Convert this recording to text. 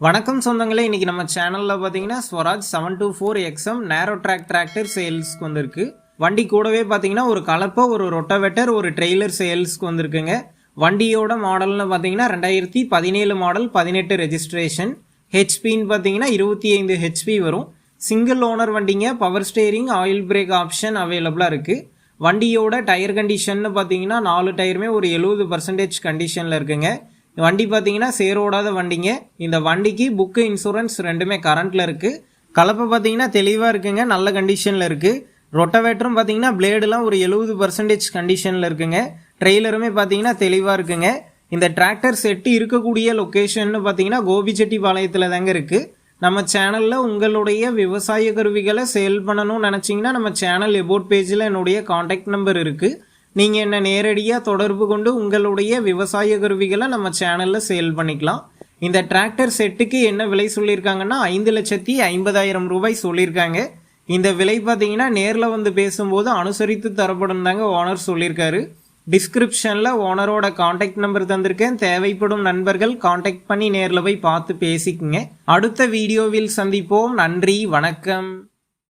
வணக்கம் சொந்தங்களே, இன்னைக்கு நம்ம சேனல்ல பாத்தீங்கன்னா ஸ்வராஜ் 724XM நேரோ ட்ராக் டிராக்டர் சேல்ஸ்க்கு வந்திருக்கு. வண்டி கூடவே பாத்தீங்கன்னா ஒரு கலப்பை, ஒரு ரொட்டவேட்டர், ஒரு ட்ரெய்லர் சேல்ஸ்க்கு வந்திருக்குங்க. வண்டியோட மாடல்னு பாத்தீங்கன்னா 2017 மாடல், 18 ரெஜிஸ்ட்ரேஷன். ஹெச்பின்னு பாத்தீங்கன்னா 25 ஹெச்பி வரும். சிங்கிள் ஓனர் வண்டிங்க. Power steering, oil break option அவைலபிளா இருக்கு. வண்டியோட டயர் கண்டிஷன் பாத்தீங்கன்னா 4 டயருமே ஒரு 70% கண்டிஷன்ல இருக்குங்க. வண்டி பார்த்தீங்கன்னா சேரோடாத வண்டிங்க. இந்த வண்டிக்கு புக்கு, இன்சூரன்ஸ் ரெண்டுமே கரண்ட்ல இருக்கு. கலப்பை பார்த்தீங்கன்னா தெளிவாக இருக்குங்க, நல்ல கண்டிஷன்ல இருக்கு. ரொட்டவேட்டரும் பார்த்தீங்கன்னா பிளேடுலாம் ஒரு 70% கண்டிஷன்ல இருக்குங்க. ட்ரெய்லருமே பார்த்தீங்கன்னா தெளிவாக இருக்குங்க. இந்த டிராக்டர் செட்டு இருக்கக்கூடிய லொக்கேஷன் பார்த்தீங்கன்னா கோபிச்செட்டிப்பாளையத்தில் தாங்க இருக்கு. நம்ம சேனலில் உங்களுடைய விவசாய கருவிகளை சேல் பண்ணணும்னு நினச்சிங்கன்னா நம்ம சேனல் எபோட் பேஜில் என்னுடைய காண்டாக்ட் நம்பர் இருக்குது. நீங்கள் என்ன நேரடியாக தொடர்பு கொண்டு உங்களுடைய விவசாய கருவிகளை நம்ம சேனலில் சேல் பண்ணிக்கலாம். இந்த டிராக்டர் செட்டுக்கு என்ன விலை சொல்லியிருக்காங்கன்னா 5,50,000 ரூபாய் சொல்லியிருக்காங்க. இந்த விலை பார்த்தீங்கன்னா நேரில் வந்து பேசும்போது அனுசரித்து தரப்படும் தாங்க ஓனர் சொல்லியிருக்காரு. டிஸ்கிரிப்ஷனில் ஓனரோட காண்டாக்ட் நம்பர் தந்திருக்கேன். தேவைப்படும் நண்பர்கள் காண்டாக்ட் பண்ணி நேரில் போய் பார்த்து பேசிக்குங்க. அடுத்த வீடியோவில் சந்திப்போம். நன்றி, வணக்கம்.